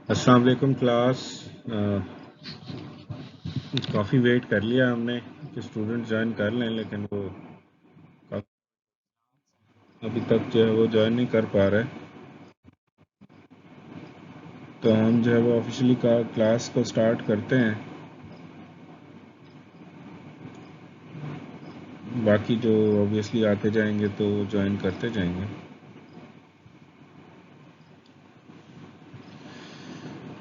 السلام علیکم کلاس. کافی ویٹ کر لیا ہم نے کہ اسٹوڈنٹ جوائن کر لیں، لیکن وہ ابھی تک جو ہے وہ جوائن نہیں کر پا رہے. تو ہم جو ہے وہ آفیشیلی کلاس کو سٹارٹ کرتے ہیں. باقی جو اوبیسلی آتے جائیں گے تو جوائن کرتے جائیں گے.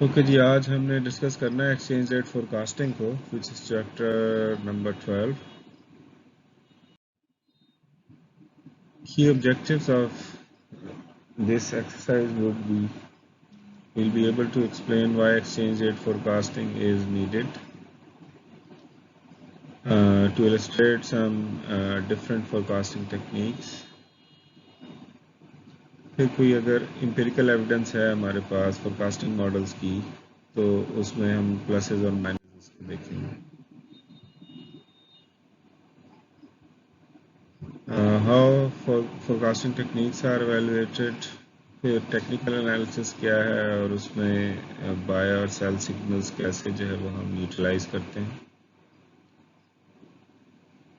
اوکے جی، آج ہم نے ڈسکس کرنا ہے ایکسچینج ریٹ فور کاسٹنگ کو، which is chapter number 12. Key objectives of this exercise would be: we'll be able to explain why exchange rate forecasting is needed, to illustrate some different forecasting techniques. پھر کوئی اگر empirical evidence ہے ہمارے پاس forecasting models کی تو اس میں ہم pulses اور مائنسز کو دیکھیں گے. How forecasting techniques are evaluated. پھر ٹیکنیکل انالیسس کیا ہے اور اس میں بائی اور سیل سگنلز کیسے جو ہے وہ ہم یوٹیلائز کرتے ہیں.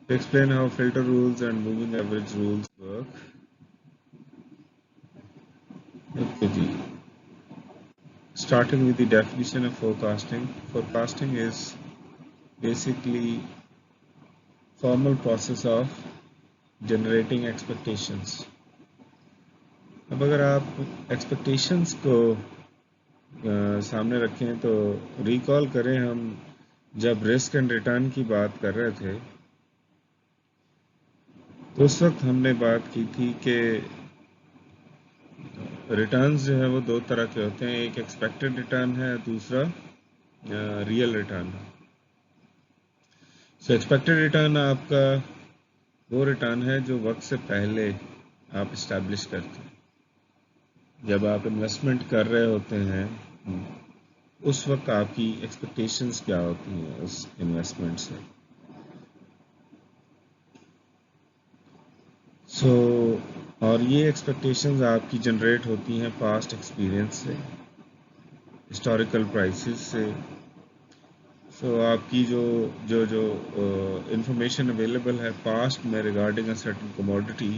Explain how filter rules and moving average rules work. Okay جی، starting with the definition of forecasting. Forecasting is basically formal process of generating expectations. اب اگر آپ ایکسپیکٹیشنس کو سامنے رکھیں تو ریکال کریں، ہم جب رسک اینڈ ریٹرن کی بات کر رہے تھے تو اس وقت ہم نے بات کی تھی کہ ریٹرنز جو ہے وہ دو طرح کے ہوتے ہیں. ایک ایکسپیکٹڈ ریٹرن ہے، دوسرا ریئل ریٹرن ہے. سو ایکسپیکٹڈ ریٹرن آپ کا وہ ریٹرن ہے جو وقت سے پہلے آپ اسٹیبلش کرتے ہیں. جب آپ انویسٹمنٹ کر رہے ہوتے ہیں اس وقت آپ کی ایکسپیکٹیشنز کیا ہوتی ہیں اس انویسٹمنٹ سے. اور یہ ایکسپیکٹیشنز آپ کی جنریٹ ہوتی ہیں پاسٹ ایکسپیرئنس سے، ہسٹوریکل پرائسز سے. آپ کی جو انفارمیشن اویلیبل ہے پاسٹ میں ریگارڈنگ اے سرٹن کموڈٹی،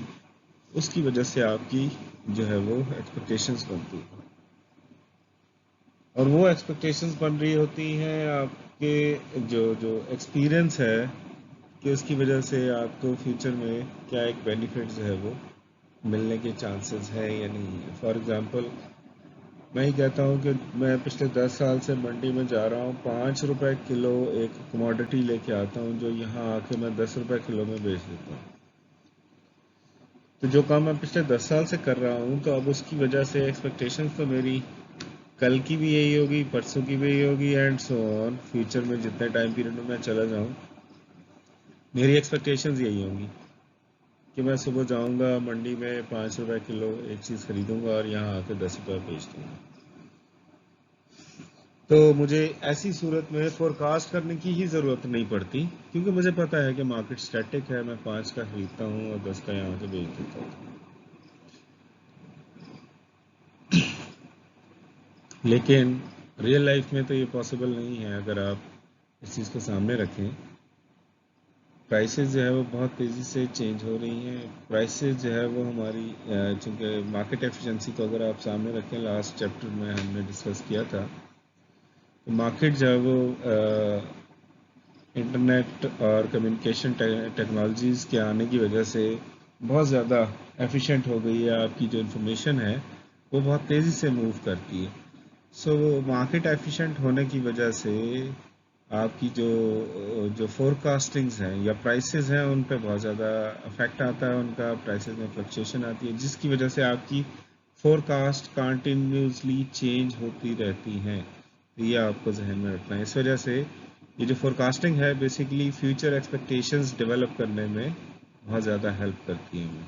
اس کی وجہ سے آپ کی جو ہے وہ ایکسپیکٹیشنز بنتی ہیں. اور وہ ایکسپیکٹیشنز بن رہی ہوتی ہیں آپ کے جو ایکسپیرئنس ہے کہ اس کی وجہ سے آپ کو فیوچر میں کیا ایک بینیفٹ جو ہے وہ ملنے کے چانسز ہے یا نہیں ہے. فار ایگزامپل میں ہی کہتا ہوں کہ میں پچھلے 10 سال سے منڈی میں جا رہا ہوں، 5 روپے کلو ایک کموڈٹی لے کے آتا ہوں جو یہاں آ کے میں 10 روپے کلو میں بیچ دیتا ہوں. تو جو کام میں پچھلے 10 سال سے کر رہا ہوں تو اب اس کی وجہ سے ایکسپیکٹیشنز تو میری کل کی بھی یہی ہوگی، پرسوں کی بھی یہی ہوگی، اینڈ سو آن. فیوچر میں جتنے ٹائم پیریڈ میں میں چلا جاؤں میری ایکسپیکٹیشنز یہی ہوں گی کہ میں صبح جاؤں گا منڈی میں 5 روپے کلو ایک چیز خریدوں گا اور یہاں آ کے 10 روپے بیچ دوں گا. تو مجھے ایسی صورت میں فور کاسٹ کرنے کی ہی ضرورت نہیں پڑتی، کیونکہ مجھے پتا ہے کہ مارکیٹ اسٹیٹک ہے، میں 5 کا خریدتا ہوں اور 10 کا یہاں سے بیچ دیتا ہوں. لیکن ریئل لائف میں تو یہ پاسبل نہیں ہے. اگر آپ اس چیز کو سامنے رکھیں، پرائسز جو ہے وہ بہت تیزی سے چینج ہو رہی ہیں. پرائسز جو ہے وہ ہماری چونکہ مارکیٹ ایفیشنسی کو اگر آپ سامنے رکھیں، لاسٹ چیپٹر میں ہم نے ڈسکس کیا تھا، مارکیٹ جو ہے وہ انٹرنیٹ اور کمیونیکیشن ٹیکنالوجیز کے آنے کی وجہ سے بہت زیادہ ایفیشینٹ ہو گئی ہے. آپ کی جو انفارمیشن ہے وہ بہت تیزی سے موو کرتی ہے. مارکیٹ ایفیشینٹ ہونے کی وجہ سے آپ کی جو فور کاسٹنگز ہیں یا پرائسز ہیں ان پہ بہت زیادہ افیکٹ آتا ہے، ان کا پرائسز میں فلکچویشن آتی ہے، جس کی وجہ سے آپ کی فور کاسٹ کنٹینیوسلی چینج ہوتی رہتی ہیں. یہ آپ کو ذہن میں رکھنا ہے. اس وجہ سے یہ جو فور کاسٹنگ ہے بیسیکلی فیوچر ایکسپیکٹیشنز ڈیولپ کرنے میں بہت زیادہ ہیلپ کرتی ہیں.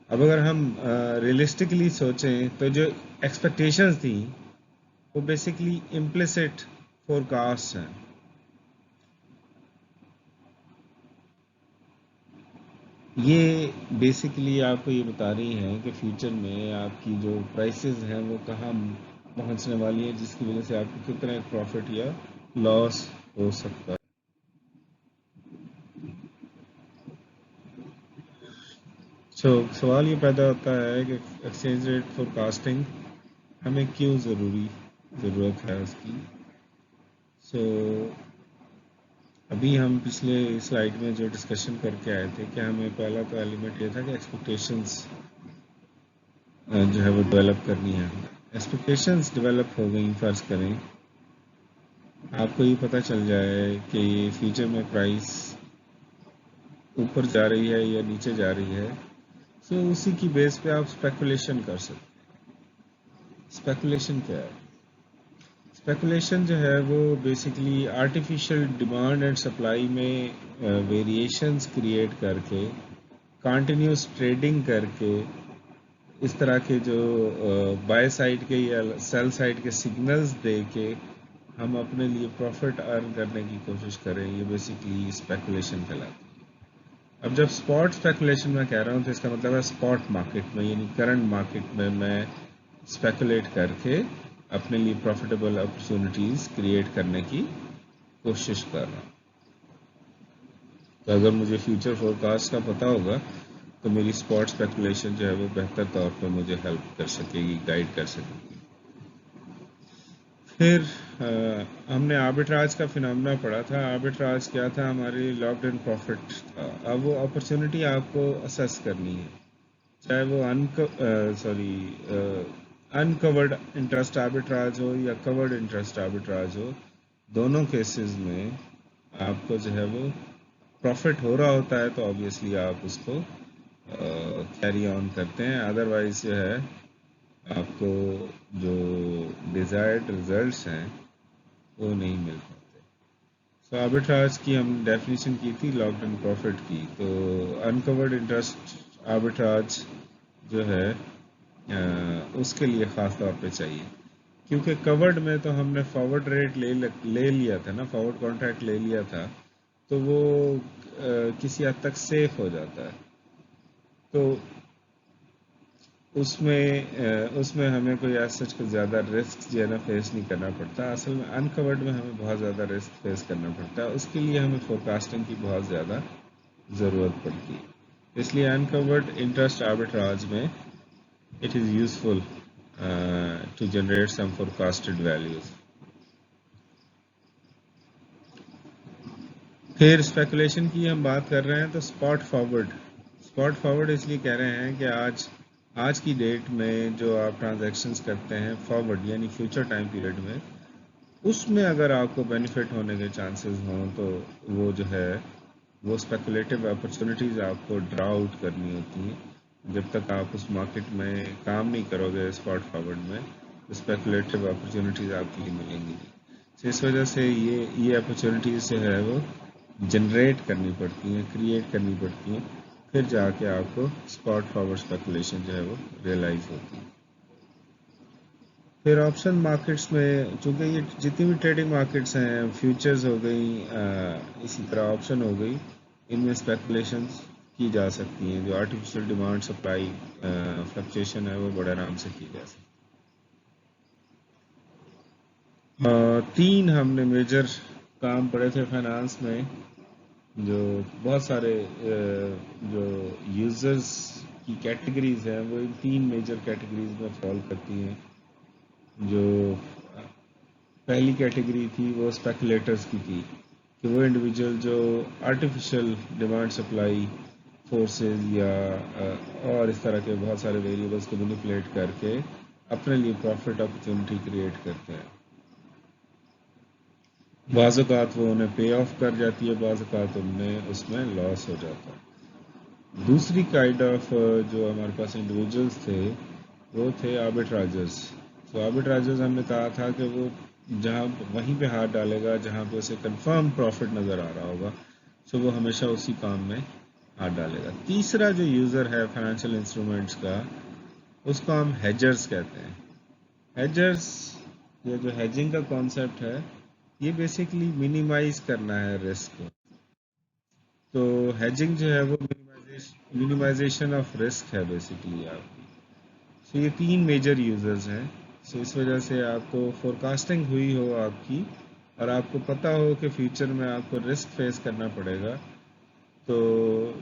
اب اگر ہم ریئلسٹکلی سوچیں تو جو ایکسپیکٹیشنز تھیں وہ بیسیکلی امپلیسٹ فور کاسٹ ہیں. یہ بیسیکلی آپ کو یہ بتا رہی ہیں کہ فیوچر میں آپ کی جو پرائسز ہیں وہ کہاں پہنچنے والی ہے جس کی وجہ سے آپ کو کتنا ایک پروفٹ یا لاس ہو سکتا ہے. سوال یہ پیدا ہوتا ہے کہ ایکسچینج ریٹ فور کاسٹنگ ہمیں کیوں ضرورت ہے اس کی. سو ابھی ہم پچھلے سلائیڈ میں جو ڈسکشن کر کے آئے تھے کہ ہمیں پہلا تو ایلیمنٹ یہ تھا کہ ایکسپیکٹیشنز جو ہے وہ ڈیولپ کرنی ہے. ایکسپیکٹیشنز ڈیولپ ہو گئیں، فرض کریں آپ کو یہ پتہ چل جائے کہ یہ فیوچر میں پرائس اوپر جا رہی ہے یا نیچے جا رہی ہے، سو اسی کی بیس پہ آپ اسپیکولیشن کر سکتے ہیں. اسپیکولیشن کیا ہے؟ اسپیکولیشن جو ہے وہ basically artificial demand and supply میں ویریشنز کریٹ کر کے کانٹینیوس ٹریڈنگ کر کے اس طرح کے جو بائی سائڈ کے یا سیل سائڈ کے سگنلز دے کے ہم اپنے لیے پروفٹ ارن کرنے کی کوشش کریں، یہ بیسیکلی اسپیکولیشن کہلاتی ہے. اب جب اسپاٹ اسپیکولیشن میں کہہ رہا ہوں تو اس کا مطلب ہے اسپاٹ مارکیٹ میں، یعنی کرنٹ مارکیٹ میں اسپیکولیٹ کر کے اپنے لیے پروفیٹیبل اپرچونیٹیز کریٹ کرنے کی کوشش کر رہا ہوں. تو اگر مجھے فیوچر فور کاسٹ کا پتہ ہوگا تو میری اسپاٹ اسپیکولیشن جو ہے وہ بہتر طور پہ مجھے ہیلپ کر سکے گی، گائیڈ کر سکے گی. پھر ہم نے آربیٹراج کا فنامنا پڑھا تھا. آربیٹراج کیا تھا؟ ہماری لاکڈ ان پروفٹ تھا. اب وہ اپرچونٹی آپ کو اسیس کرنی ہے، چاہے وہ انکورڈ انٹرسٹ آربیٹراج ہو یا کورڈ انٹرسٹ آربیٹراج ہو. دونوں کیسز میں آپ کو جو ہے وہ پروفٹ ہو رہا ہوتا ہے تو آبویسلی آپ اس کو کیری آن کرتے ہیں، ادروائز جو ہے آپ کو جو ڈیزائرڈ ریزلٹس ہیں وہ نہیں مل پاتے. سو آربیٹراج کی ہم ڈیفینیشن کی تھی لاکڈ ان پروفٹ کی. تو انکورڈ انٹرسٹ آربیٹراج جو ہے اس کے لیے خاص طور پہ چاہیے، کیونکہ کورڈ میں تو ہم نے فارورڈ ریٹ لے لیا تھا نا، فارورڈ کانٹریکٹ لے لیا تھا تو وہ کسی حد تک سیف ہو جاتا ہے. تو اس میں ہمیں کوئی سچ کو زیادہ رسک جو ہے نا فیس نہیں کرنا پڑتا. اصل میں انکورڈ میں ہمیں بہت زیادہ رسک فیس کرنا پڑتا ہے، اس کے لیے ہمیں فور کاسٹنگ کی بہت زیادہ ضرورت پڑتی ہے. اس لیے انکورڈ انٹرسٹ آربیٹراج میں it is useful to generate some forecasted values. پھر اسپیکولیشن کی ہم بات کر رہے ہیں تو اسپاٹ فارورڈ اس لیے کہہ رہے ہیں کہ آج کی ڈیٹ میں جو آپ ٹرانزیکشنز کرتے ہیں فارورڈ یعنی فیوچر ٹائم پیریڈ میں، اس میں اگر آپ کو بینیفٹ ہونے کے چانسز ہوں تو وہ جو ہے وہ اسپیکولیٹو اپرچونیٹیز آپ کو ڈرا آؤٹ کرنی ہوتی ہیں. جب تک آپ اس مارکیٹ میں کام نہیں کرو گے اسپاٹ فارورڈ میں، اسپیکولیٹو اپرچونیٹیز آپ کے لیے ملیں گی. اس وجہ سے یہ اپرچونیٹیز جو ہے وہ جنریٹ کرنی پڑتی ہیں، کریٹ کرنی پڑتی ہیں، پھر جا کے آپ کو اسپاٹ فارورڈ اسپیکولیشن جو ہے وہ ریئلائز ہوتی ہے. پھر آپشن مارکیٹس میں چونکہ یہ جتنی بھی ٹریڈنگ مارکیٹس ہیں، فیوچرز ہو گئی، اسی طرح آپشن ہو گئی، ان میں اسپیکولیشنز کی جا سکتی ہیں. جو آرٹیفیشل ڈیمانڈ سپلائی فلکچویشن ہے وہ بڑے آرام سے کی جا سکتی ہے. 3 ہم نے میجر کام پڑے تھے فائنانس میں، جو بہت سارے جو یوزرز کی کیٹیگریز ہیں وہ ان 3 میجر کیٹیگریز میں فال کرتی ہیں. جو پہلی کیٹیگری تھی وہ اسپیکولیٹرز کی تھی کہ وہ انڈیویجول جو آرٹیفیشل ڈیمانڈ سپلائی فورسز یا اور اس طرح کے بہت سارے ویریبلس کو مینیپولیٹ کر کے اپنے لیے پروفٹ اپرچونٹی کریٹ کرتے ہیں. بعض اوقات وہ انہیں پے آف کر جاتی ہے، بعض اوقات اس میں لاس ہو جاتا ہے. دوسری کائنڈ آف جو ہمارے پاس انڈیویجولس تھے وہ تھے آربیٹراجرز. تو آربیٹراجرز ہم نے کہا تھا کہ وہ جہاں وہیں پہ ہاتھ ڈالے گا جہاں پہ اسے کنفرم پروفٹ نظر آ رہا ہوگا، تو وہ ہمیشہ اسی کام میں ہاتھ ڈالے گا. تیسرا جو یوزر ہے فائنینشیل انسٹرومنٹس کا، اس کو ہم ہیجرز کہتے ہیں. ہیجرز یہ جو ہیجنگ کا کانسیپٹ ہے یہ بیسیکلی منیمائز کرنا ہے رسک کو. تو ہیجنگ جو ہے وہ منیمائزیشن آف رسک ہے بیسیکلی آپ کی. تو یہ 3 میجر یوزرز ہیں. سو اس وجہ سے آپ کو فورکاسٹنگ ہوئی ہو آپ کی، اور آپ کو پتہ ہو کہ فیوچر میں آپ کو رسک فیس کرنا پڑے گا، تو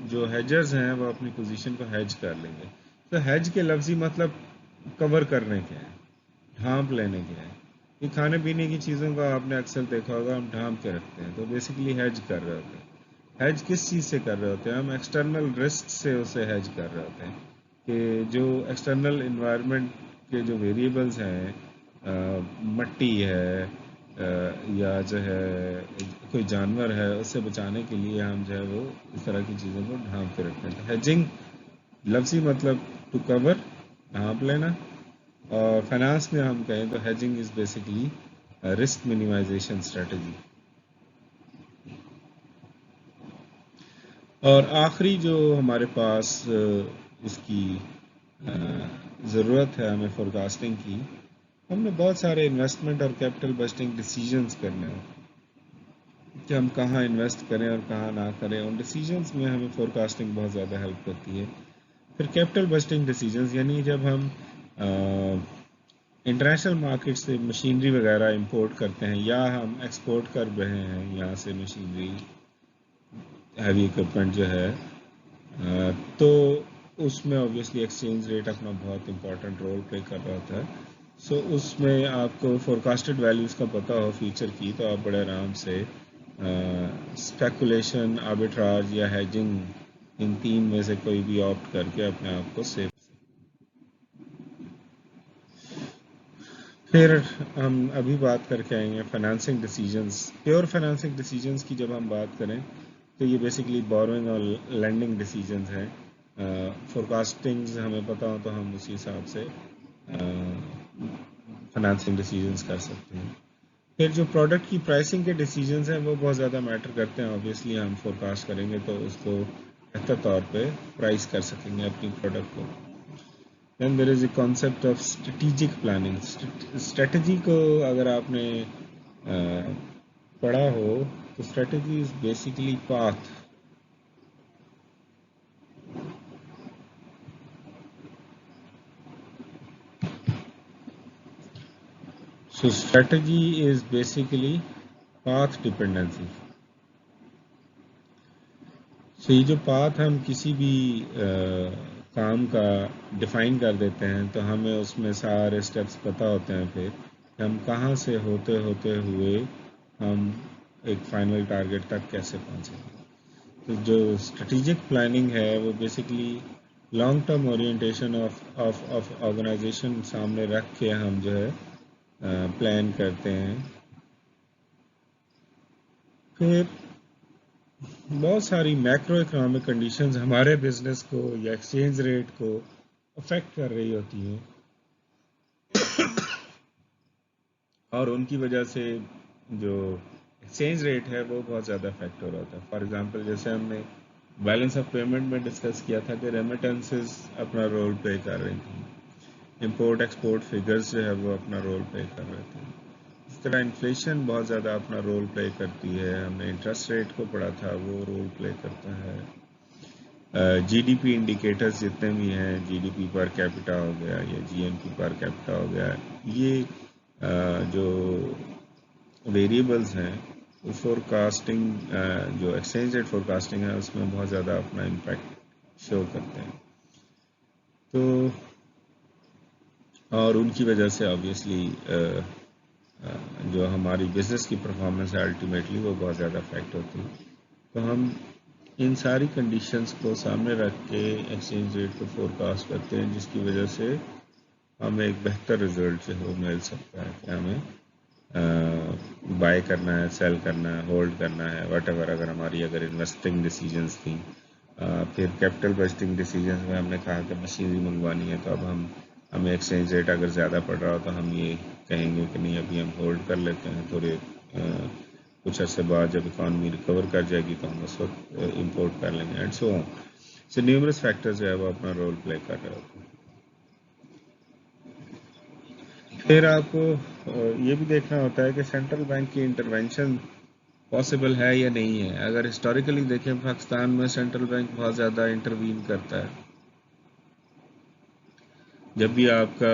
جو ہیجرز ہیں وہ اپنی پوزیشن کو ہیج کر لیں گے. تو ہیج کے لفظی مطلب کور کرنے کے ہیں، ڈھانپ لینے کے ہیں. یہ کھانے پینے کی چیزوں کا آپ نے اکثر دیکھا ہوگا، ہم ڈھانپ کے رکھتے ہیں، تو بیسیکلی ہیج کر رہے ہوتے ہیں. ہیج کس چیز سے کر رہے ہوتے ہیں؟ ہم ایکسٹرنل رسک سے اسے ہیج کر رہے ہوتے ہیں کہ جو ایکسٹرنل انوائرمنٹ کے جو ویریبلز ہیں، مٹی ہے یا جو ہے کوئی جانور ہے، اس سے بچانے کے لیے ہم جو ہے وہ اس طرح کی چیزوں کو ڈھانپ کے رکھتے ہیں. تو ہیجنگ لفظی مطلب ٹو کور، ڈھانپ لینا، اور فائنانس میں ہم کہیں تو hedging is basically risk minimisation strategy. اور آخری جو ہمارے پاس اس کی ضرورت ہے ہمیں فورکاسٹنگ کی، ہم نے بہت سارے انویسٹمنٹ اور کیپٹل بسٹنگ ڈیسیجنز کرنے ہیں کہ ہم کہاں انویسٹ کریں اور کہاں نہ کریں. ان ڈیسیجنز میں ہمیں فورکاسٹنگ بہت زیادہ ہیلپ کرتی ہے. پھر کیپٹل بسٹنگ ڈیسیجنز، یعنی جب ہم انٹرنیشنل مارکیٹ سے مشینری وغیرہ امپورٹ کرتے ہیں یا ہم ایکسپورٹ کر رہے ہیں یہاں سے مشینری، ہیوی اکوپمنٹ جو ہے، تو اس میں اوبویسلی ایکسچینج ریٹ اپنا بہت امپورٹنٹ رول پلے کر رہا ہوتا ہے. سو اس میں آپ کو فورکاسٹڈ ویلیوز کا پتہ ہو فیوچر کی، تو آپ بڑے آرام سے اسپیکولیشن، آربیٹراج یا ہیجنگ، ان تین میں سے کوئی بھی آپٹ کر کے اپنے آپ کو سیو. پھر ہم ابھی بات کر کے آئیں گے financing decisions. Pure financing decisions کی جب ہم بات کریں تو یہ بیسیکلی بوروئنگ اور لینڈنگ ڈیسیجنز ہیں. فورکاسٹنگز ہمیں پتہ ہو تو ہم اسی حساب سے فائنانسنگ ڈیسیجنز کر سکتے ہیں. پھر جو پروڈکٹ کی پرائسنگ کے ڈیسیجنز ہیں وہ بہت زیادہ میٹر کرتے ہیں. اوبیسلی ہم فورکاسٹ کریں گے تو اس کو بہتر طور پہ پرائس کر سکیں گے اپنی پروڈکٹ کو. Then there is a concept of strategic planning. Strategy کو اگر آپ نے پڑھا ہو تو strategy is basically path. So strategy is basically path dependency. So یہ جو پاتھ ہم کسی بھی کام کا ڈیفائن کر دیتے ہیں تو ہمیں اس میں سارے اسٹیپس پتہ ہوتے ہیں پھر کہ ہم کہاں سے ہوتے ہوئے ہم ایک فائنل ٹارگیٹ تک کیسے پہنچیں گے. تو جو اسٹریٹجک پلاننگ ہے وہ basically long term orientation of organisation سامنے رکھ کے ہم جو ہے پلان کرتے ہیں. پھر بہت ساری میکرو اکنامک کنڈیشنز ہمارے بزنس کو یا ایکسچینج ریٹ کو افیکٹ کر رہی ہوتی ہیں، اور ان کی وجہ سے جو ایکسچینج ریٹ ہے وہ بہت زیادہ افیکٹ ہو رہا ہوتا ہے. فار ایگزامپل جیسے ہم نے بیلنس آف پیمنٹ میں ڈسکس کیا تھا کہ ریمیٹنسز اپنا رول پلے کر رہی تھیں، امپورٹ ایکسپورٹ فگرز جو ہے وہ اپنا رول پلے کر رہے تھے. اس طرح انفلیشن بہت زیادہ اپنا رول پلے کرتی ہے. ہم نے انٹرسٹ ریٹ کو پڑھا تھا، وہ رول پلے کرتا ہے. جی ڈی پی انڈیکیٹرز جتنے بھی ہیں، G D P per capita ہو گیا یا G M P per capita ہو گیا، یہ جو ویریبلز ہیں وہ فورکاسٹنگ، جو ایکسچینج ریٹ فورکاسٹنگ ہے اس میں بہت زیادہ اپنا امپیکٹ شو کرتے ہیں. تو اور ان کی وجہ سے آبویسلی جو ہماری بزنس کی پرفارمنس ہے الٹیمیٹلی وہ بہت زیادہ افیکٹ ہوتی ہے. تو ہم ان ساری کنڈیشنز کو سامنے رکھ کے ایکسچینج ریٹ کو فورکاسٹ کرتے ہیں، جس کی وجہ سے ہمیں ایک بہتر رزلٹ جو ہے وہ مل سکتا ہے کہ ہمیں بائی کرنا ہے، سیل کرنا ہے، ہولڈ کرنا ہے، واٹ ایور. اگر ہماری انویسٹنگ ڈیسیجنز تھیں. پھر کیپٹل بسٹنگ ڈیسیجنز میں ہم نے کہا کہ مشینری منگوانی ہے، تو اب ہمیں ایکسچینج ریٹ اگر زیادہ پڑ رہا ہو تو ہم یہ کہیں گے کہ نہیں ابھی ہم ہولڈ کر لیتے ہیں، تھوڑے کچھ عرصے بعد جب اکانومی ریکور کر جائے گی تو ہم اس وقت امپورٹ کر لیں گے، and so on. So numerous factor جو ہے وہ اپنا رول پلے کر رہے ہوتے ہیں. پھر آپ کو یہ بھی دیکھنا ہوتا ہے کہ سینٹرل بینک کی انٹرونشن پاسبل ہے یا نہیں ہے. اگر ہسٹوریکلی دیکھیں پاکستان میں سینٹرل بینک بہت زیادہ انٹروین کرتا ہے. جب بھی آپ کا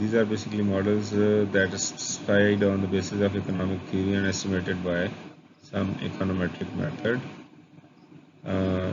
These are basically models that are specified on the basis of economic theory and estimated by some econometric method. Uh,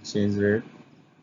exchange rate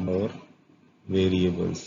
more variables.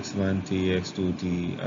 x1t x2t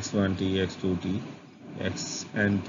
x1t x2t xnt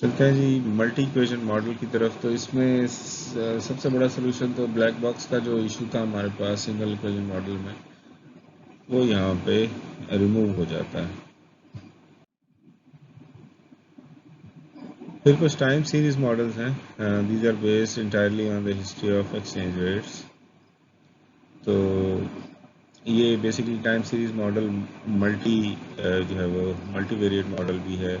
چلتے ہیں جی ملٹی ایکویشن ماڈل کی طرف. تو اس میں سب سے بڑا solution تو black box کا جو ایشو تھا ہمارے پاس سنگل ایکویشن ماڈل میں وہ یہاں پہ ریموو ہو جاتا ہے. پھر کچھ ٹائم سیریز ماڈلز ہیں. These are based entirely on the history of exchange rates. تو یہ basically time series model multi جو ہے وہ ملٹی ویریٹ ماڈل بھی ہے.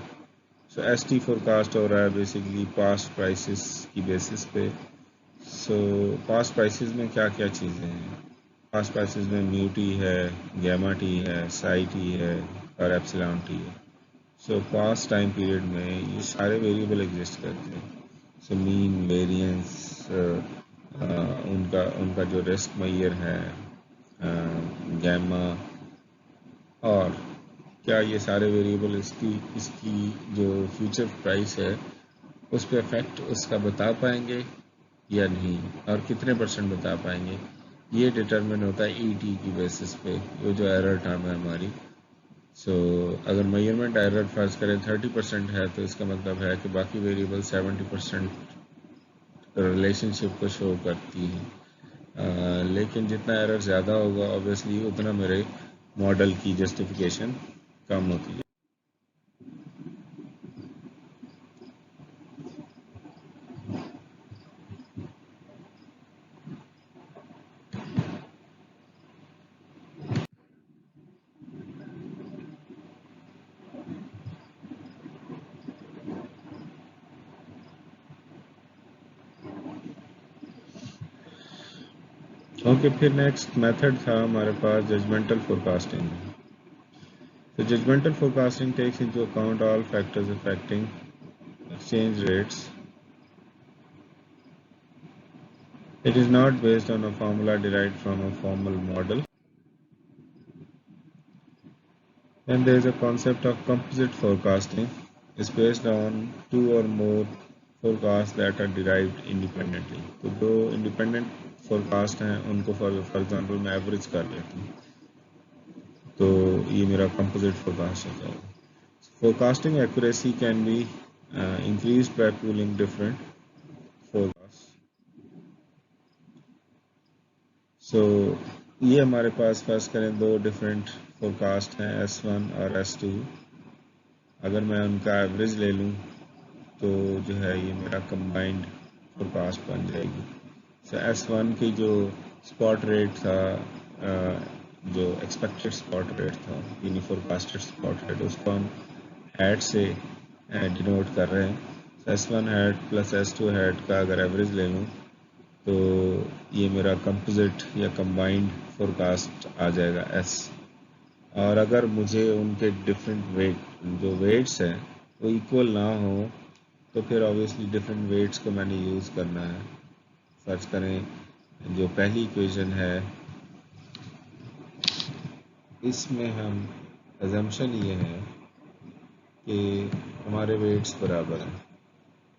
So S T forecast ہو رہا ہے بیسکلی پاسٹ پرائسز کی بیسس پہ. سو پاسٹ پرائسز میں کیا کیا چیزیں ہیں؟ پاسٹ پرائسز میں میو ٹی ہے، گیما ٹی ہے، سائی ٹی ہے اور ایپسلان ٹی ہے. سو پاسٹ ٹائم پیریڈ میں یہ سارے ویریبل ایگزسٹ کرتے ہیں. سو مین ویریئنس ان کا جو رسک میئر ہے، گیما، اور کیا یہ سارے ویریبل اس کی جو فیوچر پرائس ہے اس پہ افیکٹ اس کا بتا پائیں گے یا نہیں، اور کتنے پرسنٹ بتا پائیں گے. یہ ڈٹرمن ہوتا ہے ای ٹی کی بیسس پہ. وہ جو ایرر ٹرم ہے ہماری، سو اگر میئرمنٹ ایرر فرض کریں 30% ہے تو اس کا مطلب ہے کہ باقی ویریبل 70% ریلیشن شپ کو شو کرتی ہیں. لیکن جتنا ایرر زیادہ ہوگا اوبیسلی اتنا میرے ماڈل کی جسٹیفیکیشن کم ہوتی ہے. اوکے، پھر نیکسٹ میتھڈ تھا ہمارے پاس ججمنٹل فور کاسٹنگ. تو judgemental forecasting takes into account all factors affecting exchange rates. It is not based on a formula derived from a formal model. Then there is a concept of composite forecasting. It's based on two or more forecasts that are derived independently. تو دو independent forecast ہیں ان کو for example میں average کر لیتا ہوں تو یہ میرا composite forecast ہوتا ہے. Forecasting accuracy can be increased by pooling different forecasts. سو یہ ہمارے پاس فرض کریں دو ڈفرینٹ فورکاسٹ ہیں S1 اور S2. اگر میں ان کا ایوریج لے لوں تو جو ہے یہ میرا کمبائنڈ فورکاسٹ بن جائے گی. سو S1 کی جو اسپاٹ ریٹ تھا، جو ایکسپیکٹڈ اسپاٹ ریٹ تھا یعنی فورکاسٹڈ اسپاٹ ریٹ، اس کو ہم ہیڈ سے ڈینوٹ کر رہے ہیں. S1 head plus S2 head کا اگر ایوریج لے لوں تو یہ میرا کمپوزٹ یا کمبائنڈ فورکاسٹ آ جائے گا S. اور اگر مجھے ان کے ڈفرینٹ ویٹ جو ویٹس ہیں وہ ایکول نہ ہوں تو پھر اوبیسلی ڈفرینٹ ویٹس کو میں نے یوز کرنا ہے. فرض کریں جو پہلی ایکویشن ہے اس میں ہم ایزمپشن یہ ہے کہ ہمارے ویٹس برابر ہیں،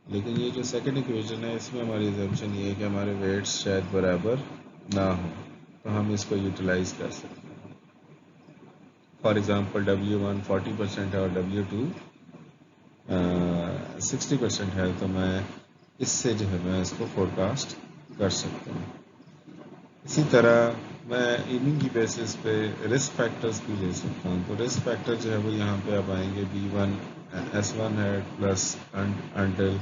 لیکن یہ جو سیکنڈ ایکویشن ہے اس میں ہماری ایزمپشن یہ ہے کہ ہمارے ویٹس شاید برابر نہ ہوں، تو ہم اس کو یوٹیلائز کر سکتے ہیں. فار ایگزامپل W1 40% ہے اور W2 60% ہے تو میں اس سے جو ہے میں اس کو فورکاسٹ کر سکتا ہوں. اسی طرح میں انہی کی بیسس پہ رسک فیکٹرز بھی لے سکتا ہوں. تو رسک فیکٹر جو ہے وہ یہاں پہ اب آئیں گے B1 S1 head plus until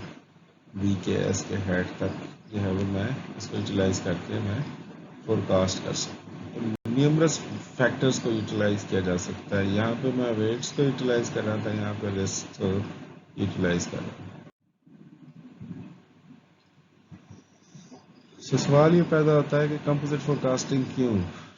B کے S کے ہیڈ تک جو ہے وہ میں اس کو یوٹیلائز کر کے میں فورکاسٹ کر سکتا ہوں. نیومرس فیکٹرز کو یوٹیلائز کیا جا سکتا ہے. یہاں پہ میں ویٹس کو یوٹیلائز کر رہا تھا، یہاں پہ رسک کو یوٹیلائز کر رہا ہوں. سوال یہ پیدا ہوتا ہے کہ کمپوزٹ فورکاسٹنگ کیوں؟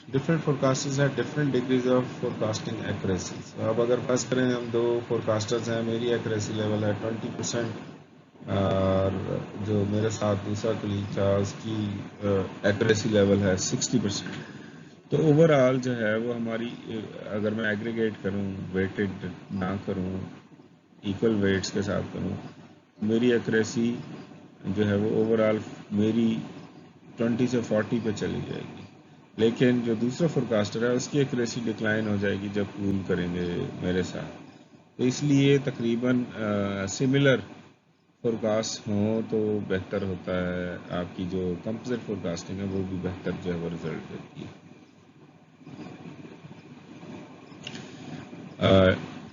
ڈفرینٹ فورکاسٹرز ہیں different degrees of forecasting accuracy. اب اگر فرض کریں ہم دو فورکاسٹرز ہیں، میری ایکوریسی لیول ہے 20% اور جو میرے ساتھ دوسرا کلیگ تھا اس کی ایکوریسی لیول ہے 60%. تو اوور آل جو ہے وہ ہماری اگر میں ایگریگیٹ کروں، ویٹڈ نہ کروں، ایکول ویٹس کے ساتھ کروں، میری ایکوریسی جو ہے وہ اوور آل میری 20 سے 40 پہ چلی جائے گی. لیکن جو دوسرا فورکاسٹر ہے اس کی ایکوریسی ڈکلائن ہو جائے گی جب پول کریں گے میرے ساتھ. تو اس لیے تقریباً سملر فورکاسٹ ہوں تو بہتر ہوتا ہے، آپ کی جو کمپوزٹ فورکاسٹنگ ہے وہ بھی بہتر جو ہے وہ رزلٹ دیتی ہے۔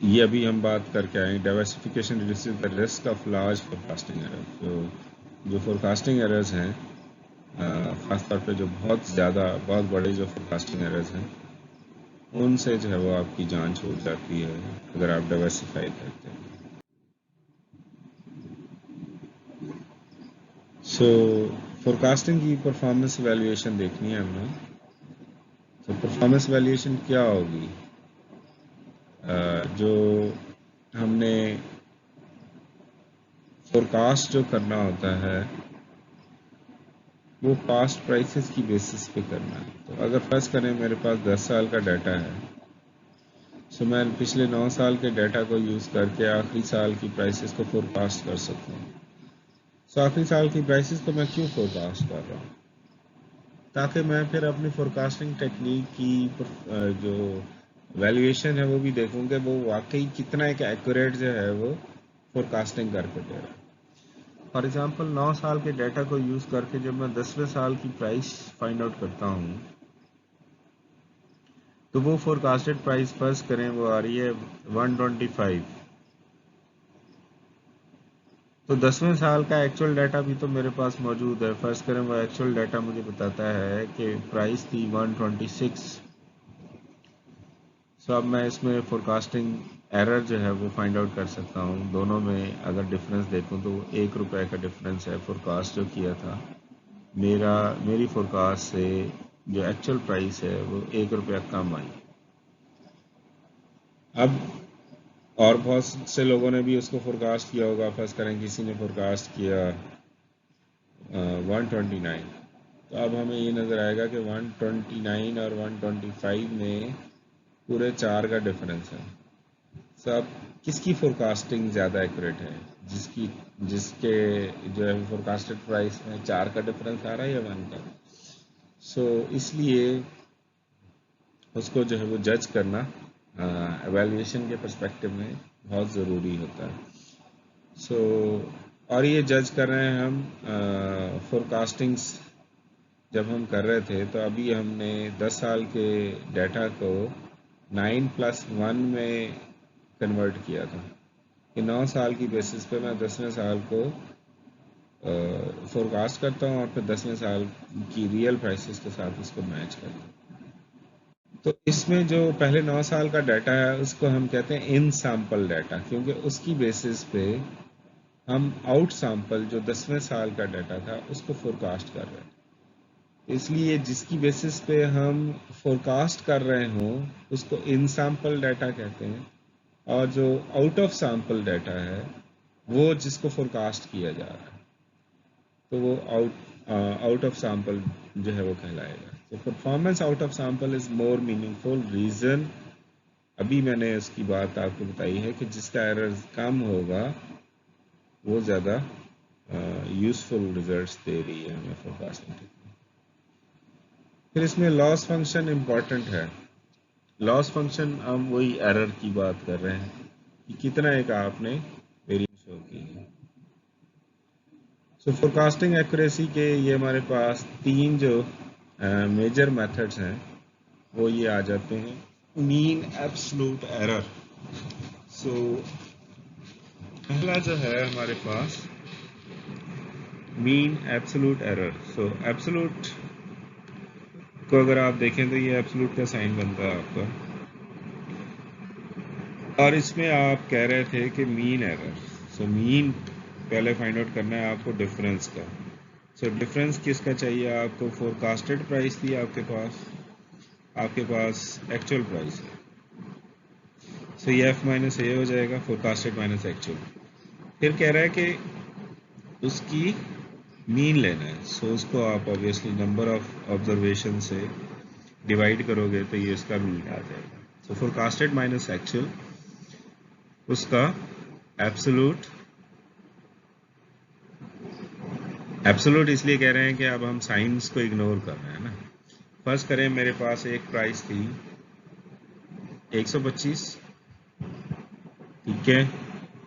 یہ ابھی ہم بات کر کے آئیں، diversification reduces the risk of large forecasting error. جو فورکاسٹنگ ایررز ہیں، خاص طور پہ جو بہت بڑے جو فورکاسٹنگ ایررز ہیں، ان سے جو ہے وہ آپ کی جان چھوٹ جاتی ہے اگر آپ ڈائیورسفائی کرتے ہیں۔ فورکاسٹنگ کی پرفارمنس ایویلیویشن دیکھنی ہے ہم نے۔ تو پرفارمنس ایویلیویشن کیا ہوگی؟ جو ہم نے فورکاسٹ جو کرنا ہوتا ہے وہ پاسٹ پرائسز کی بیسس پہ کرنا ہے۔ تو اگر فرض کریں میرے پاس 10 سال کا ڈیٹا ہے، تو میں پچھلے 9 سال کے ڈیٹا کو یوز کر کے آخری سال کی پرائسز کو فورکاسٹ کر سکتا ہوں۔ آخری سال کی پرائسز کو میں کیوں فورکاسٹ کر رہا ہوں؟ تاکہ میں پھر اپنی فورکاسٹنگ ٹیکنیک کی جو ویلیویشن ہے وہ بھی دیکھوں کہ وہ واقعی کتنا ایک ایکوریٹ جو ہے وہ فورکاسٹنگ کر کے دے رہا ہے۔ فار ایگزامپل 9 سال کے ڈیٹا کو یوز کر کے جب میں 10ویں سال کی پرائس فائنڈ آؤٹ کرتا ہوں تو وہ فورکاسٹڈ پرائس فرض کریں وہ آ رہی ہے 125، تو 10ویں سال کا ایکچوئل ڈیٹا بھی تو میرے پاس موجود ہے۔ فرض کریں وہ ایکچوئل ڈیٹا مجھے بتاتا ہے کہ پرائس تھی 126۔ اب میں اس میں فورکاسٹنگ ایرر جو ہے وہ فائنڈ آؤٹ کر سکتا ہوں۔ دونوں میں اگر ڈفرینس دیکھوں تو 1 روپے کا ڈفرینس ہے۔ فورکاسٹ جو کیا تھا میری فورکاسٹ سے جو ایکچوئل پرائس ہے وہ 1 روپیہ کم آئی۔ اب اور بہت سے لوگوں نے بھی اس کو فورکاسٹ کیا ہوگا۔ فرض کریں کسی نے فورکاسٹ کیا 129، تو اب ہمیں یہ نظر آئے گا کہ 129 اور 125 میں پورے 4 کا ڈفرینس ہے۔ اب کس کی فورکاسٹنگ زیادہ ایکوریٹ ہے؟ جس کے جو ہے فورکاسٹڈ پرائس میں 4 کا ڈفرینس آ رہا ہے یا 1 کا؟ اس لیے اس کو جو ہے وہ جج کرنا ایویلیویشن کے پرسپیکٹو میں بہت ضروری ہوتا ہے۔ اور یہ جج کر رہے ہیں ہم فورکاسٹنگس جب ہم کر رہے تھے تو ابھی ہم نے 10 سال کے ڈیٹا کو 9+1 میں کنورٹ کیا تھا کہ 9 سال کی بیسس پہ میں 10ویں سال کو فورکاسٹ کرتا ہوں اور پھر 10ویں سال کی ریئل پرائسز کے ساتھ اس کو میچ کرتا ہوں۔ تو اس میں جو پہلے 9 سال کا ڈیٹا ہے اس کو ہم کہتے ہیں ان سیمپل ڈیٹا، کیونکہ اس کی بیسس پہ ہم آؤٹ سیمپل جو 10ویں سال کا ڈیٹا تھا اس کو فورکاسٹ کر رہے ہیں۔ اس لیے جس کی بیسس پہ ہم فورکاسٹ کر رہے ہوں اس کو ان سیمپل ڈیٹا کہتے ہیں، اور جو آؤٹ آف سیمپل ڈیٹا ہے وہ جس کو فورکاسٹ کیا جا رہا ہے تو وہ آؤٹ آف سیمپل جو ہے وہ کہلائے گا۔ تو performance out of sample is more meaningful. Reason ابھی میں نے اس کی بات آپ کو بتائی ہے کہ جس کا ایرر کم ہوگا وہ زیادہ یوزفل ریزلٹس دے رہی ہے ہمیں فورکاسٹنگ ٹیکنیک۔ پھر اس میں لاس فنکشن امپورٹنٹ ہے۔ لاس فنکشن ہم وہی ایرر کی بات کر رہے ہیں کہ کتنا ایک آپ نے ویریئنس شو کی ہے۔ فورکاسٹنگ ایکوریسی کے یہ ہمارے پاس 3 جو میجر میتھڈز ہیں وہ یہ آ جاتے ہیں۔ مین ایبسلوٹ ایرر، پہلا جو ہے ہمارے پاس مین ایبسلوٹ ایرر۔ ایبسلوٹ کو اگر آپ دیکھیں تو یہ ایبسلوٹ کا سائن بنتا ہے آپ کا، اور اس میں آپ کہہ رہے تھے کہ مین ایرر، مین پہلے فائنڈ آؤٹ کرنا ہے آپ کو ڈفرینس کا۔ ڈفرینس کس کا چاہیے آپ کو؟ فورکاسٹڈ پرائس تھی آپ کے پاس ایکچوئل پرائس ہے، یہ ایف مائنس اے ہو جائے گا، فورکاسٹڈ مائنس ایکچوئل۔ پھر کہہ رہا ہے کہ اس کی مین لینا ہے، اس کو آپ obviously نمبر آف آبزرویشن سے ڈیوائڈ کرو گے تو یہ اس کا مین آ جائے گا۔ فورکاسٹڈ مائنس ایکچوئل، اس کا ایبسولوٹ اس لیے کہہ رہے ہیں کہ اب ہم سائنس کو اگنور کر رہے ہیں نا۔ فرض کریں میرے پاس ایک پرائس تھی 125، ٹھیک ہے،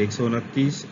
129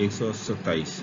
127।